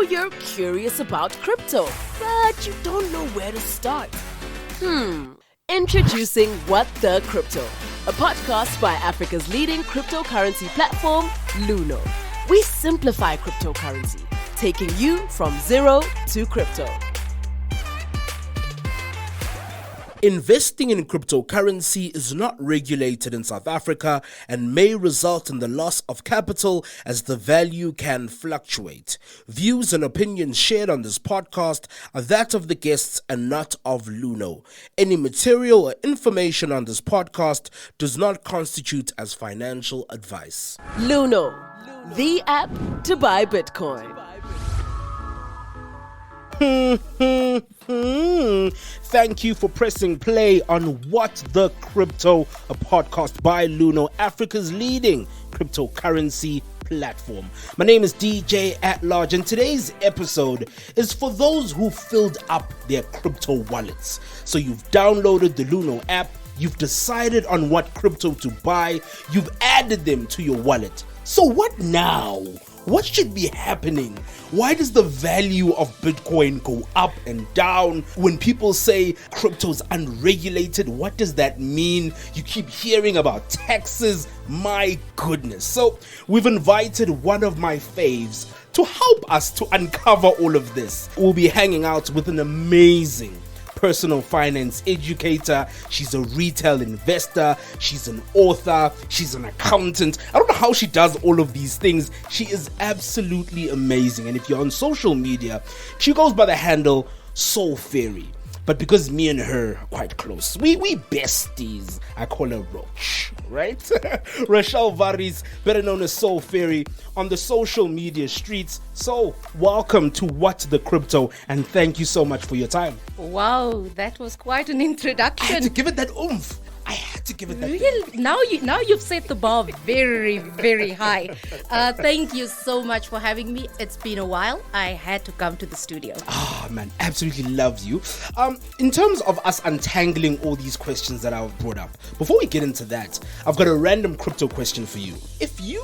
you're curious about crypto, but you don't know where to start. Introducing What the Crypto, a podcast by Africa's leading cryptocurrency platform, Luno. We simplify cryptocurrency, taking you from zero to crypto. Investing in cryptocurrency is not regulated in South Africa and may result in the loss of capital as the value can fluctuate. Views and opinions shared on this podcast are that of the guests and not of Luno. Any material or information on this podcast does not constitute as financial advice. Luno, the app to buy Bitcoin. Thank you for pressing play on What the Crypto, a podcast by Luno, Africa's leading cryptocurrency platform. My name is DJ at Large, and today's episode is for those who filled up their crypto wallets. So you've downloaded the Luno app, you've decided on what crypto to buy, you've added them to your wallet. So what now? What should be happening? Why does the value of Bitcoin go up and down? When people say crypto's unregulated, what does that mean? You keep hearing about taxes. My goodness. So we've invited one of my faves to help us to uncover all of this. We'll be hanging out with an amazing personal finance educator. She's a retail investor. She's an author. She's an accountant. I don't know how she does all of these things. She is absolutely amazing. And if you're on social media, she goes by the handle SoulFairy. But because me and her are quite close, we besties, I call her Roch, right? Rochelle Warries, better known as SoulFairy, on the social media streets. So, welcome to What the Crypto, and thank you so much for your time. Wow, that was quite an introduction. I had to give it that oomph. Really? Now you've set the bar very, very high. Thank you so much for having me. It's been a while. I had to come to the studio. Oh man, absolutely loves you. In terms of us untangling all these questions that I've brought up, before we get into that, I've got a random crypto question for you. If you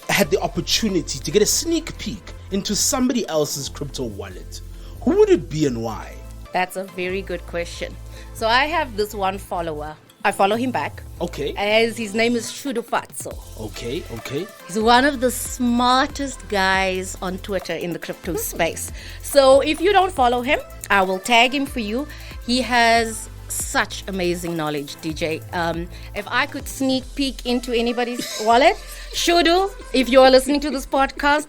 had the opportunity to get a sneak peek into somebody else's crypto wallet, who would it be and why? That's a very good question. So I have this one follower. I follow him back. Okay. As his name is Shudufatso. Okay. He's one of the smartest guys on Twitter in the crypto space. So if you don't follow him, I will tag him for you. He has such amazing knowledge, DJ. If I could sneak peek into anybody's wallet, Shudu, if you are listening to this podcast,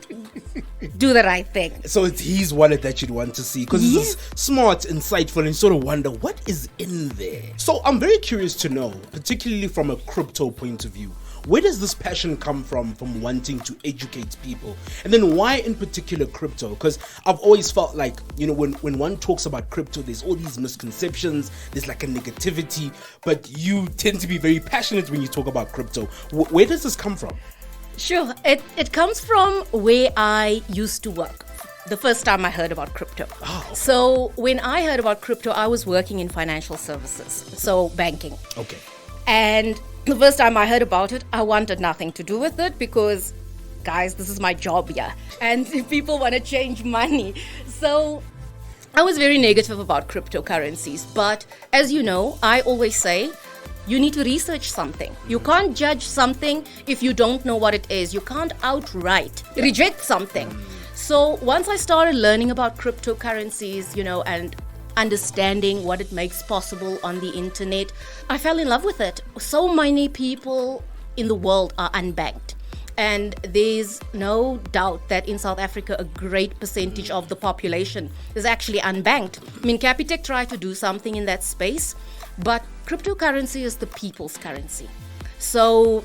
do the right thing. So it's his wallet that you'd want to see because Yes. it's smart, insightful, and you sort of wonder what is in there. So I'm very curious to know, particularly from a crypto point of view, where does this passion come from wanting to educate people? And then why in particular crypto? Because I've always felt like, when one talks about crypto, there's all these misconceptions, there's like a negativity, but you tend to be very passionate when you talk about crypto. Where does this come from? Sure. It comes from where I used to work. The first time I heard about crypto. Oh, okay. So when I heard about crypto, I was working in financial services, so banking. Okay. And the first time I heard about it, I wanted nothing to do with it because, guys, this is my job here. And people want to change money. So I was very negative about cryptocurrencies. But as you know, I always say, you need to research something. You can't judge something if you don't know what it is. You can't outright reject something. So once I started learning about cryptocurrencies, and understanding what it makes possible on the internet, I fell in love with it. So many people in the world are unbanked. And there's no doubt that in South Africa, a great percentage of the population is actually unbanked. I mean, Capitec tried to do something in that space, but cryptocurrency is the people's currency. So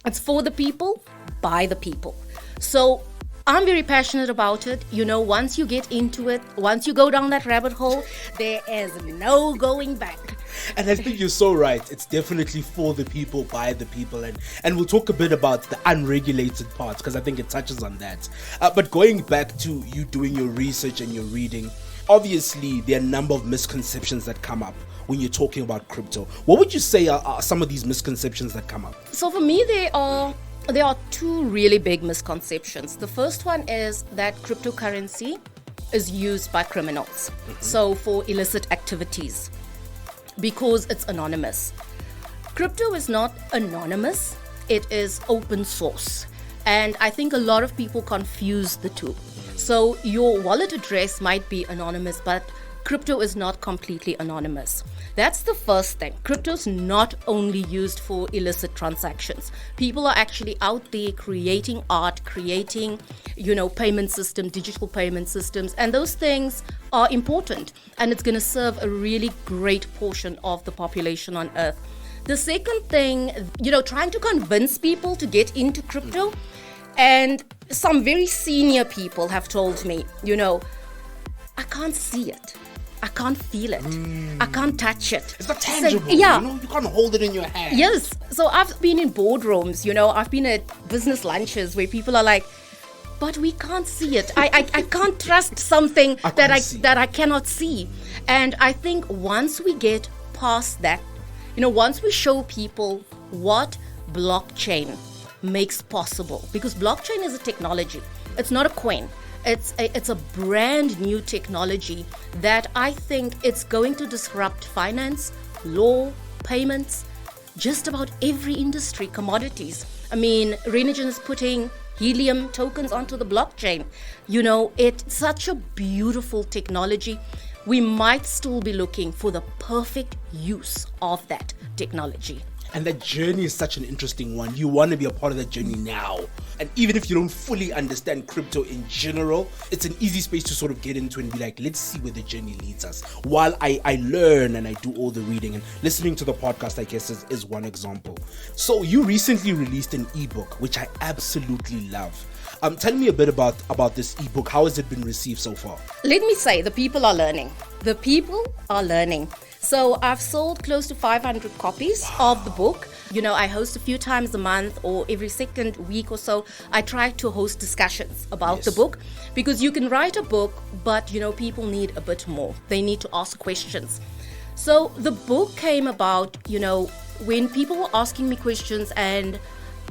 it's for the people, by the people. So I'm very passionate about it. Once you get into it, once you go down that rabbit hole, there is no going back. And I think you're so right. It's definitely for the people, by the people. And we'll talk a bit about the unregulated parts because I think it touches on that. But going back to you doing your research and your reading, obviously there are a number of misconceptions that come up when you're talking about crypto. What would you say are some of these misconceptions that come up? So for me, there are There are two really big misconceptions. The first one is that cryptocurrency is used by criminals, so for illicit activities, because it's anonymous. Crypto is not anonymous, it is open source. And I think a lot of people confuse the two. So your wallet address might be anonymous, but crypto is not completely anonymous. That's the first thing. Crypto is not only used for illicit transactions. People are actually out there creating art, creating, payment system, digital payment systems, and those things are important. And it's going to serve a really great portion of the population on Earth. The second thing, trying to convince people to get into crypto, and some very senior people have told me, I can't see it. I can't feel it. I can't touch it. It's not tangible. So, yeah. You can't hold it in your hand. Yes. So I've been in boardrooms, I've been at business lunches where people are like, but we can't see it. I can't trust something that I cannot see. And I think once we get past that, once we show people what blockchain makes possible, because blockchain is a technology. It's not a coin. It's a brand new technology that I think it's going to disrupt finance, law, payments, just about every industry, commodities. I mean, Renigen is putting helium tokens onto the blockchain. It's such a beautiful technology. We might still be looking for the perfect use of that technology. And that journey is such an interesting one. You want to be a part of that journey now. And even if you don't fully understand crypto in general, it's an easy space to sort of get into and be like, let's see where the journey leads us. While I learn and I do all the reading, and listening to the podcast, I guess, is one example. So you recently released an ebook, which I absolutely love. Tell me a bit about this ebook. How has it been received so far? Let me say, the people are learning. The people are learning. So I've sold close to 500 copies of the book. I host a few times a month or every second week or so. I try to host discussions about the book, because you can write a book, but people need a bit more. They need to ask questions. So the book came about, when people were asking me questions, and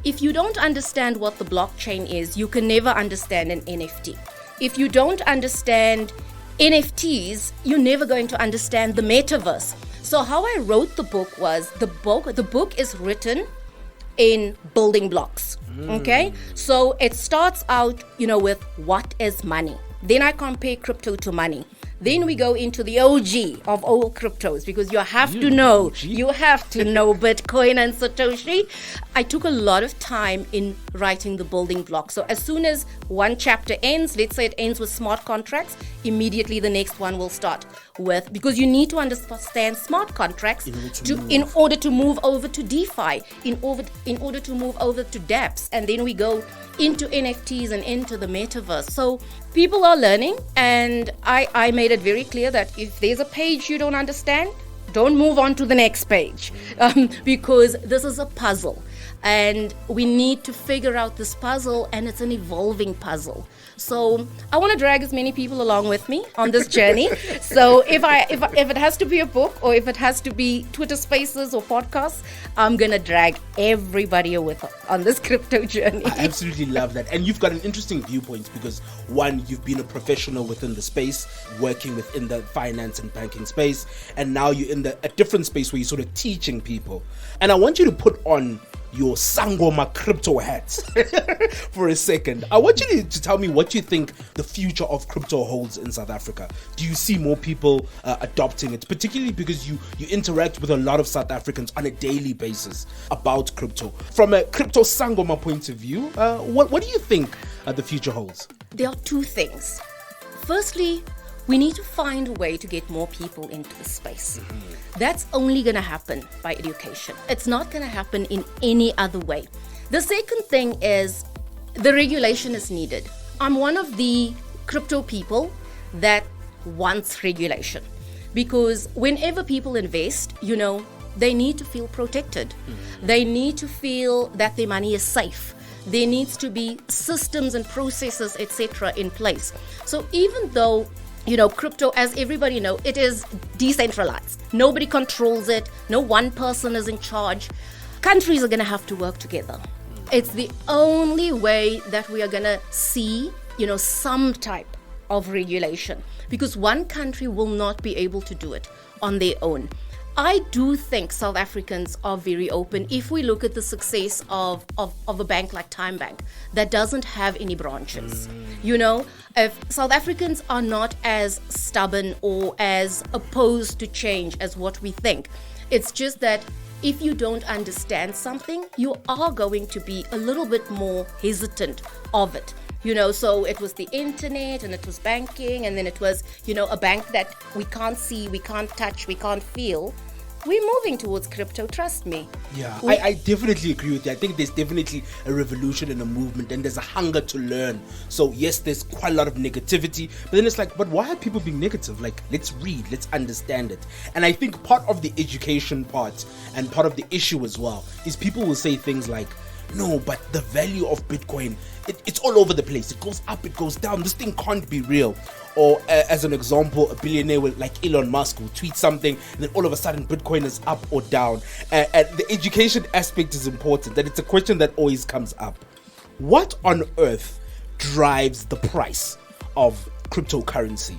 if you don't understand what the blockchain is, you can never understand an NFT. If you don't understand NFTs, you're never going to understand the metaverse. So how I wrote the book was, the book is written in building blocks. Okay? So it starts out, with what is money? Then I compare crypto to money. Then we go into the OG of all cryptos, because you have to know Bitcoin and Satoshi. I took a lot of time in writing the building blocks. So as soon as one chapter ends, let's say it ends with smart contracts, immediately the next one will start with, because you need to understand smart contracts in order to move over to DeFi, in order to move over to dApps, and then we go into NFTs and into the metaverse. So people are learning, and I made it very clear that if there's a page you don't understand, don't move on to the next page, because this is a puzzle, and we need to figure out this puzzle, and it's an evolving puzzle. So I want to drag as many people along with me on this journey. So if it has to be a book, or if it has to be Twitter Spaces or podcasts, I'm gonna drag everybody with on this crypto journey. I absolutely love that. And you've got an interesting viewpoint, because one, you've been a professional within the space, working within the finance and banking space, and now you're in a different space where you're sort of teaching people. And I want you to put on your Sangoma crypto hats for a second. I want you to tell me what you think the future of crypto holds in South Africa. Do you see more people adopting it, particularly because you interact with a lot of South Africans on a daily basis about crypto? From a crypto Sangoma point of view, what do you think the future holds? There are two things. Firstly, we need to find a way to get more people into the space. That's only going to happen by education. It's not going to happen in any other way. The second thing is the regulation is needed. I'm one of the crypto people that wants regulation, because whenever people invest, they need to feel protected. They need to feel that their money is safe. There needs to be systems and processes, etc., in place. So even though crypto, as everybody knows, it is decentralized. Nobody controls it. No one person is in charge. Countries are going to have to work together. It's the only way that we are going to see, some type of regulation, because one country will not be able to do it on their own. I do think South Africans are very open. If we look at the success of a bank like Time Bank that doesn't have any branches, if South Africans are not as stubborn or as opposed to change as what we think, it's just that if you don't understand something, you are going to be a little bit more hesitant of it. So it was the internet, and it was banking, and then it was, a bank that we can't see, we can't touch, we can't feel. We're moving towards crypto, trust me. Yeah, I definitely agree with you. I think there's definitely a revolution and a movement, and there's a hunger to learn. So yes, there's quite a lot of negativity, but then it's like, but why are people being negative? Like, let's read, let's understand it. And I think part of the education part and part of the issue as well is people will say things like, no, but the value of Bitcoin, it's all over the place. It goes up, it goes down. This thing can't be real. Or as an example, a billionaire like Elon Musk will tweet something, and then all of a sudden Bitcoin is up or down. And the education aspect is important. That it's a question that always comes up. What on earth drives the price of cryptocurrency?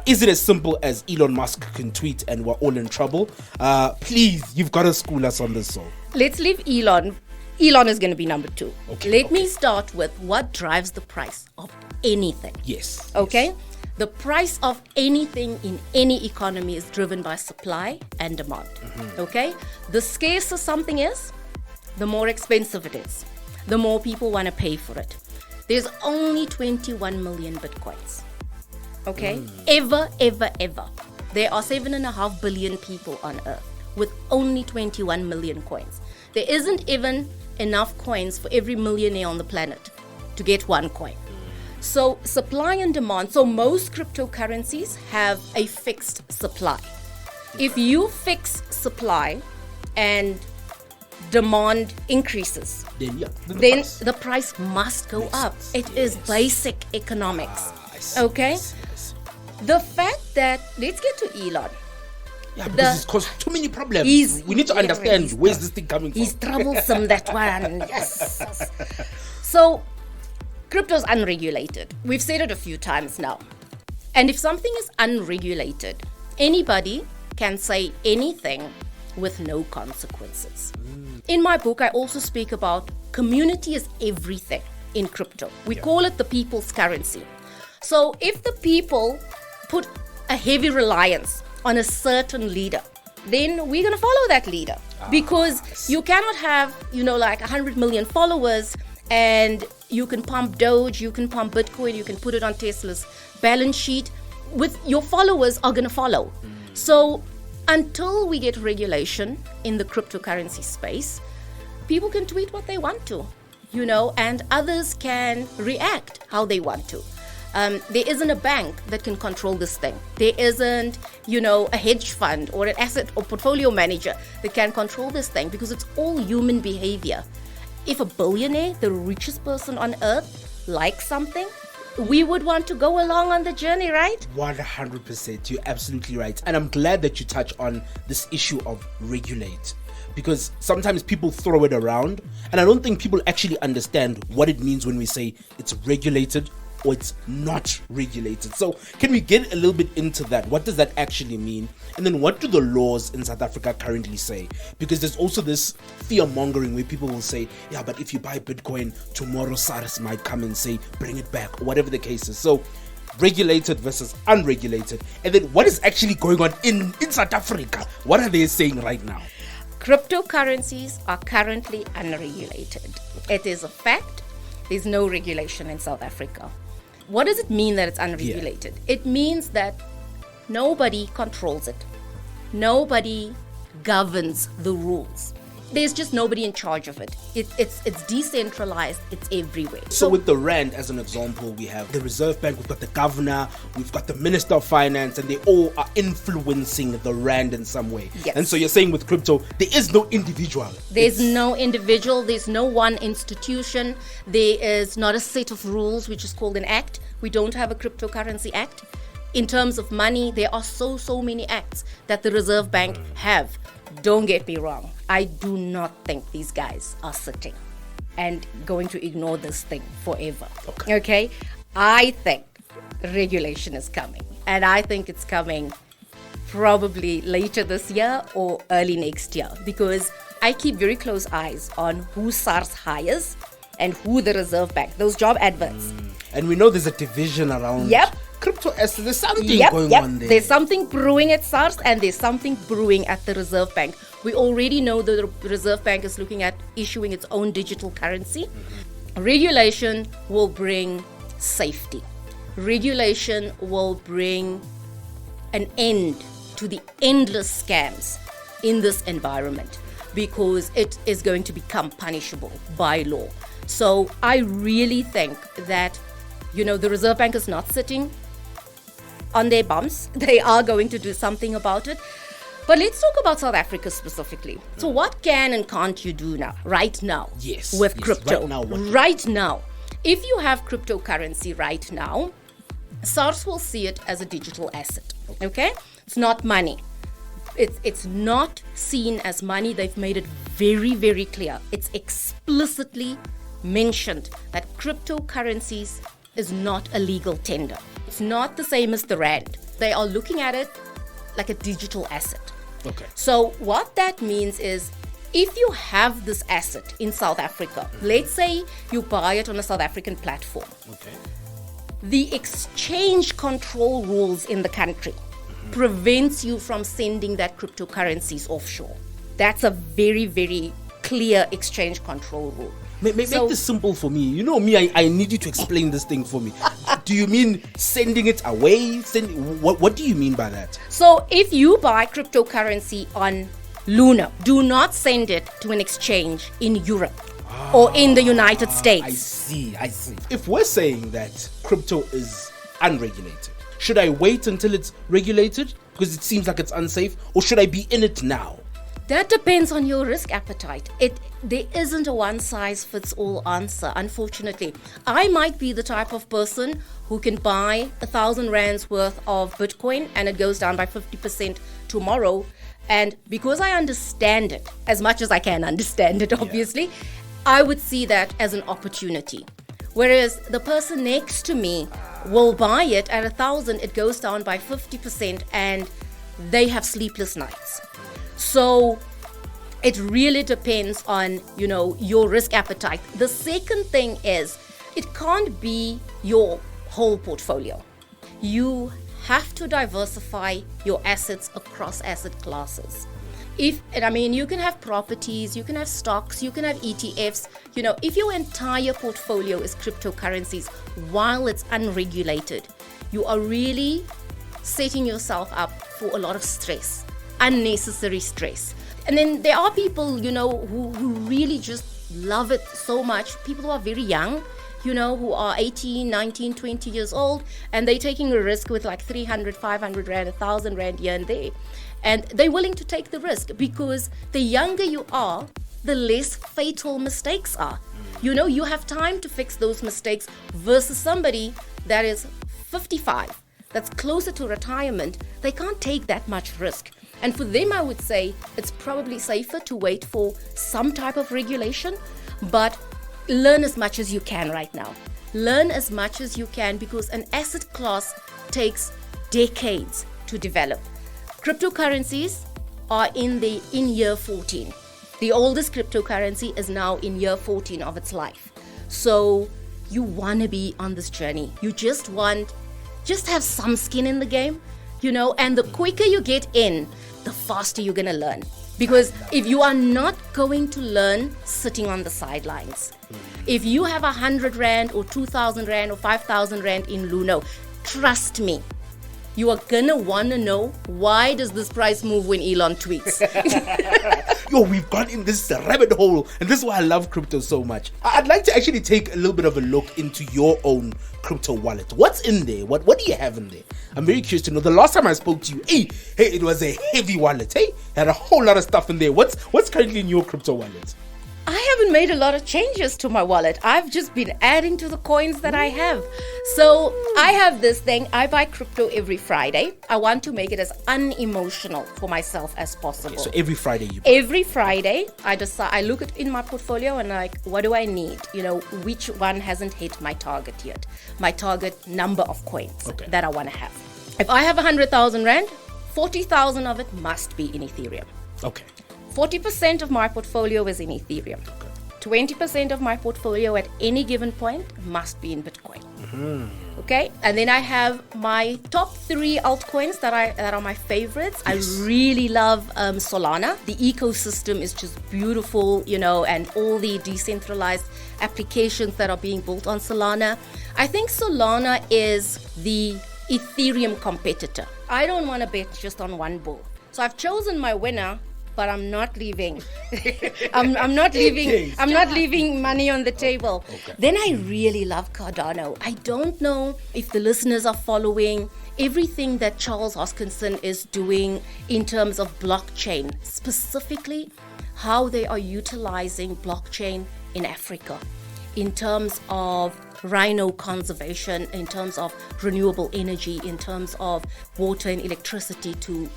Is it as simple as Elon Musk can tweet and we're all in trouble? Please, you've got to school us on this, Soul. Let's leave Elon. Elon is going to be number 2. Let me start with what drives the price of anything. Yes. Okay? Yes. The price of anything in any economy is driven by supply and demand. Okay? The scarcer something is, the more expensive it is. The more people want to pay for it. There's only 21 million Bitcoins. Okay? Ever. There are 7.5 billion people on Earth with only 21 million coins. There isn't even enough coins for every millionaire on the planet to get one coin. So supply and demand. So most cryptocurrencies have a fixed supply. If you fix supply and demand increases, then the price must go up. It is basic economics. Okay? The fact that, let's get to Elon. Yeah, because it's caused too many problems. We need to understand where's this thing coming from. He's troublesome, that one. Yes. So, crypto's unregulated. We've said it a few times now. And if something is unregulated, anybody can say anything with no consequences. In my book, I also speak about community is everything in crypto. We call it the people's currency. So, if the people put a heavy reliance on a certain leader, then we're going to follow that leader. Because you cannot have, like 100 million followers and you can pump Doge, you can pump Bitcoin, you can put it on Tesla's balance sheet. With your followers are going to follow. So until we get regulation in the cryptocurrency space, people can tweet what they want to, and others can react how they want to. There isn't a bank that can control this thing. There isn't, a hedge fund or an asset or portfolio manager that can control this thing, because it's all human behavior. If a billionaire, the richest person on earth, likes something, we would want to go along on the journey, right? 100%. You're absolutely right. And I'm glad that you touch on this issue of regulate, because sometimes people throw it around, and I don't think people actually understand what it means when we say it's regulated or it's not regulated. So can we get a little bit into that? What does that actually mean? And then what do the laws in South Africa currently say? Because there's also this fear mongering where people will say, yeah, but if you buy Bitcoin, tomorrow SARS might come and say, bring it back, or whatever the case is. So regulated versus unregulated. And then what is actually going on in South Africa? What are they saying right now? Cryptocurrencies are currently unregulated. It is a fact. There's no regulation in South Africa. What does it mean that it's unregulated? It means that nobody controls it. Nobody governs the rules. There's just nobody in charge of it. It's decentralized. It's everywhere. So with the Rand, as an example, we have the Reserve Bank, we've got the governor, we've got the Minister of Finance, and they all are influencing the Rand in some way. Yes. And so you're saying with crypto, there is no individual. There's no individual. There's no one institution. There is not a set of rules, which is called an act. We don't have a cryptocurrency act. In terms of money, there are so many acts that the Reserve Bank have. Don't get me wrong. I do not think these guys are sitting. and going to ignore this thing forever. Okay? I think regulation is coming, and I think it's coming probably later this year or early next year, because I keep very close eyes on who SARS hires and who the Reserve Bank, those job adverts. And we know there's a division around crypto assets. There's something going on there. There's something brewing at SARS and there's something brewing at the Reserve Bank. We already know that the Reserve Bank is looking at issuing its own digital currency. Regulation will bring safety. Regulation will bring an end to the endless scams in this environment, because it is going to become punishable by law. So I really think that, the Reserve Bank is not sitting on their bums. They are going to do something about it. But let's talk about South Africa specifically. So what can and can't you do right now with crypto? Right now. If you have cryptocurrency right now, SARS will see it as a digital asset. Okay? It's not money. It's not seen as money. They've made it very, very clear. It's explicitly mentioned that cryptocurrencies is not a legal tender. It's not the same as the rand. They are looking at it like a digital asset. Okay. So what that means is, if you have this asset in South Africa, let's say you buy it on a South African platform, the exchange control rules in the country prevents you from sending that cryptocurrencies offshore. That's a very, very clear exchange control rule. Make this simple for me. You know me, I need you to explain this thing for me. Do you mean sending it away? What do you mean by that? So if you buy cryptocurrency on Luno, do not send it to an exchange in Europe or in the United States. I see. If we're saying that crypto is unregulated, should I wait until it's regulated because it seems like it's unsafe, or should I be in it now? That depends on your risk appetite. There isn't a one-size-fits-all answer, unfortunately. I might be the type of person who can buy 1,000 rands worth of Bitcoin and it goes down by 50% tomorrow. And because I understand it, as much as I can understand it, obviously, I would see that as an opportunity. Whereas the person next to me will buy it at 1,000, it goes down by 50%, and they have sleepless nights. So it really depends on, your risk appetite. The second thing is, it can't be your whole portfolio. You have to diversify your assets across asset classes. You can have properties, you can have stocks, you can have ETFs. If your entire portfolio is cryptocurrencies while it's unregulated, you are really setting yourself up for a lot of stress, unnecessary stress. And then there are people, who really just love it so much. People who are very young, who are 18, 19, 20 years old, and they're taking a risk with like 300, 500 rand, 1,000 rand here and there. And they're willing to take the risk because the younger you are, the less fatal mistakes are. You have time to fix those mistakes versus somebody that is 55, that's closer to retirement. They can't take that much risk. And for them, I would say it's probably safer to wait for some type of regulation, but learn as much as you can right now. Learn as much as you can, because an asset class takes decades to develop. Cryptocurrencies are in year 14. The oldest cryptocurrency is now in year 14 of its life. So you want to be on this journey. You just have some skin in the game, and the quicker you get in, the faster you're going to learn. Because if you are not going to learn sitting on the sidelines, if you have 100 rand or 2,000 rand or 5,000 rand in Luno, trust me, you are gonna want to know, why does this price move when Elon tweets? We've gone in this rabbit hole, and this is why I love crypto so much. I'd like to actually take a little bit of a look into your own crypto wallet. What's in there? What do you have in there? I'm very curious to know. The last time I spoke to you, hey, it was a heavy wallet. Hey, had a whole lot of stuff in there. What's currently in your crypto wallet? I haven't made a lot of changes to my wallet. I've just been adding to the coins that I have. So I have this thing. I buy crypto every Friday. I want to make it as unemotional for myself as possible. So every Friday you buy. Every Friday, I decide. I look at in my portfolio and like, what do I need? Which one hasn't hit my target yet? My target number of coins that I want to have. If I have 100,000 Rand, 40,000 of it must be in Ethereum. Okay. 40% of my portfolio is in Ethereum. 20% of my portfolio at any given point must be in Bitcoin. Okay, and then I have my top 3 altcoins that are my favorites. Yes. I really love Solana. The ecosystem is just beautiful, and all the decentralized applications that are being built on Solana. I think Solana is the Ethereum competitor. I don't want to bet just on one bull. So I've chosen my winner, but I'm not leaving. I'm not leaving money on the table. Okay. Then I really love Cardano. I don't know if the listeners are following everything that Charles Hoskinson is doing in terms of blockchain, specifically how they are utilizing blockchain in Africa, in terms of rhino conservation, in terms of renewable energy, in terms of water and electricity to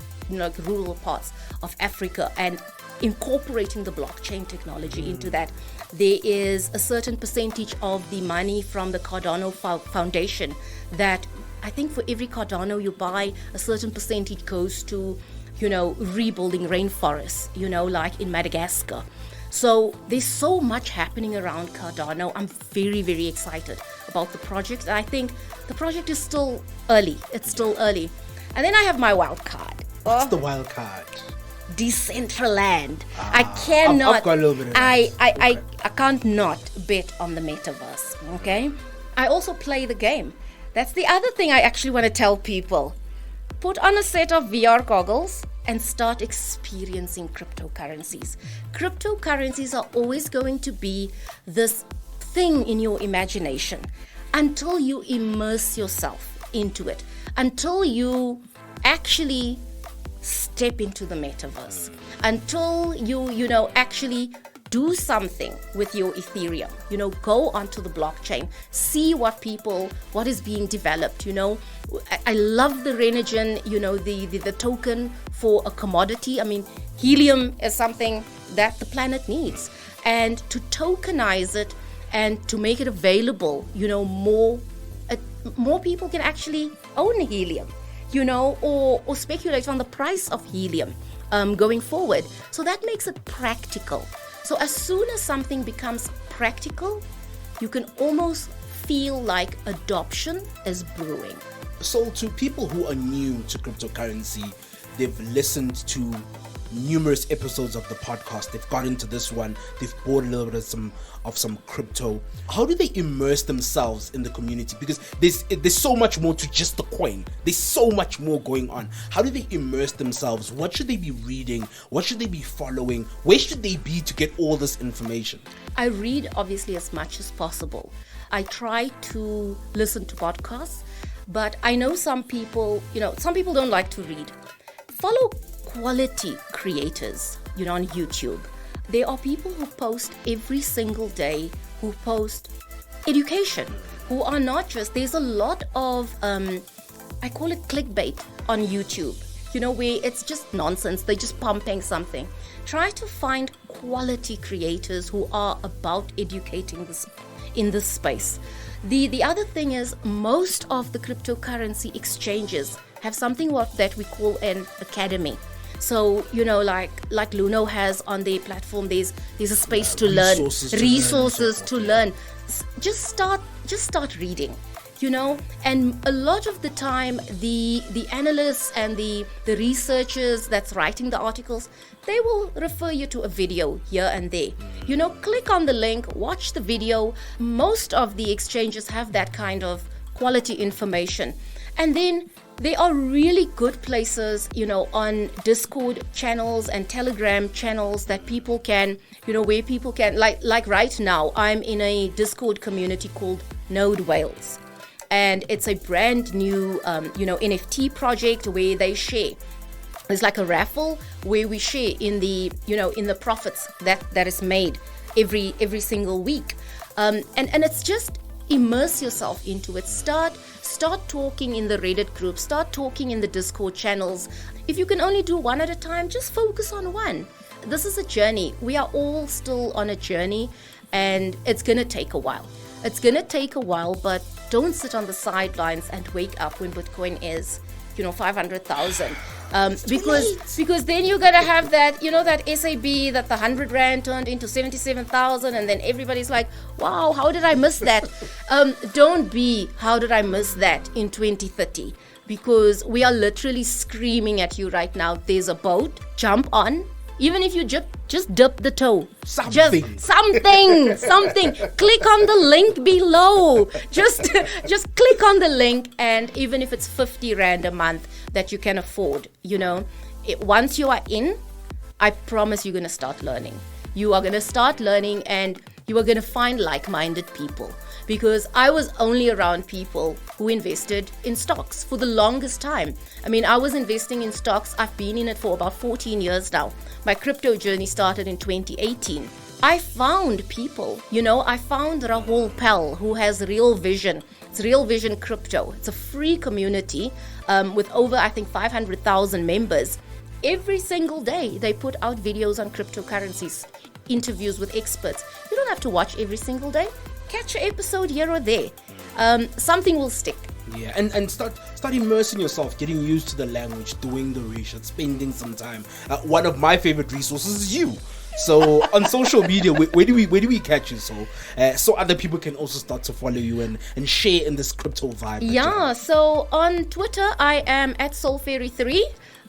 rural parts of Africa, and incorporating the blockchain technology into that. There is a certain percentage of the money from the Cardano Foundation that I think for every Cardano you buy, a certain percentage goes to, rebuilding rainforests, like in Madagascar. So there's so much happening around Cardano. I'm very, very excited about the project. I think the project is still early. It's still early. And then I have my wild card. What's the wild card? Decentraland. I cannot. I've got a little bit of I can't not bet on the metaverse. Okay. I also play the game. That's the other thing I actually want to tell people. Put on a set of VR goggles and start experiencing cryptocurrencies. Cryptocurrencies are always going to be this thing in your imagination until you immerse yourself into it, until you actually step into the metaverse, until you actually do something with your Ethereum, go onto the blockchain, see what is being developed. I love the Renogen, the token for a commodity. I mean, helium is something that the planet needs, and to tokenize it and to make it available, more people can actually own helium, or speculate on the price of helium going forward. So that makes it practical. So as soon as something becomes practical, you can almost feel like adoption is brewing. So to people who are new to cryptocurrency, they've listened to numerous episodes of the podcast, they've got into this one, they've bought a little bit of some crypto. How do they immerse themselves in the community? Because there's so much more to just the coin. There's so much more going on. How do they immerse themselves? What should they be reading? What should they be following? Where should they be to get all this information? I read obviously as much as possible. I try to listen to podcasts, but I know some people don't like to read. Follow quality creators, on YouTube. There are people who post every single day, who post education, who are not just, there's a lot of, I call it clickbait on YouTube, where it's just nonsense. They're just pumping something. Try to find quality creators who are about educating in this space. The other thing is, most of the cryptocurrency exchanges have something that we call an academy. So, like Luno has on their platform, there's a space to learn, resources to learn. Just start reading, and a lot of the time the analysts and the researchers that's writing the articles, they will refer you to a video here and there. Click on the link, watch the video. Most of the exchanges have that kind of quality information. And then there are really good places, on Discord channels and Telegram channels that people can, where people can, like right now, I'm in a Discord community called Node Whales. And it's a brand new, NFT project where they share. It's like a raffle where we share in the, in the profits that is made. every single week. And it's just immerse yourself into it. Start talking in the Reddit group, start talking in the Discord channels. If you can only do one at a time, just focus on one. This is a journey. We are all still on a journey, and it's going to take a while. But don't sit on the sidelines and wake up when Bitcoin is, 500,000. Because then you're going to have that, that SAB that the 100 Rand turned into 77,000, and then everybody's like, wow, how did I miss that? Don't be, how did I miss that in 2030? Because we are literally screaming at you right now. There's a boat, jump on. Even if you just dip the toe. Something. Click on the link below. Just click on the link, and even if it's 50 Rand a month that you can afford, once you are in, I promise you're going to start learning. You are going to start learning, and you are going to find like-minded people. Because I was only around people who invested in stocks for the longest time. I mean, I was investing in stocks. I've been in it for about 14 years now. My crypto journey started in 2018. I found people, I found Rahul Pal, who has Real Vision. It's Real Vision Crypto. It's a free community with over, I think, 500,000 members. Every single day, they put out videos on cryptocurrencies, interviews with experts. You don't have to watch every single day. Catch an episode here or there. Something will stick. Yeah, and start immersing yourself, getting used to the language, doing the research, spending some time. One of my favorite resources is you. So on social media, where do we catch you? So other people can also start to follow you and share in this crypto vibe. Yeah. So on Twitter, I am at SoulFairy3.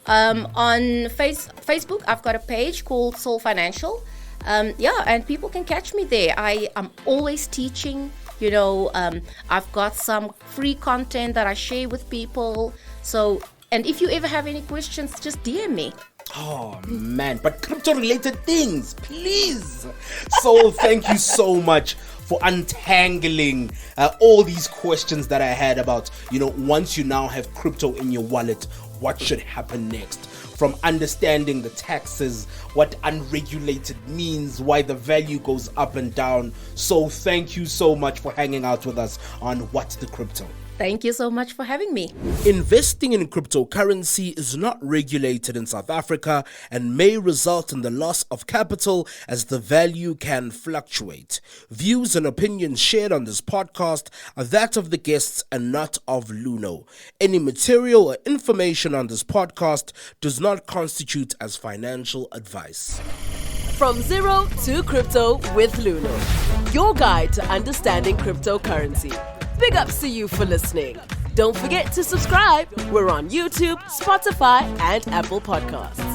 On Facebook, I've got a page called Soul Financial. And people can catch me there. I am always teaching. I've got some free content that I share with people. So, and if you ever have any questions, just DM me. Oh man, but crypto related things, please. So thank you so much for untangling all these questions that I had about, once you now have crypto in your wallet, what should happen next? From understanding the taxes, what unregulated means, why the value goes up and down. So thank you so much for hanging out with us on What's the Crypto? Thank you so much for having me. Investing in cryptocurrency is not regulated in South Africa and may result in the loss of capital as the value can fluctuate. Views and opinions shared on this podcast are that of the guests and not of Luno. Any material or information on this podcast does not constitute as financial advice. From zero to crypto with Luno, your guide to understanding cryptocurrency. Big ups to you for listening. Don't forget to subscribe. We're on YouTube, Spotify, and Apple Podcasts.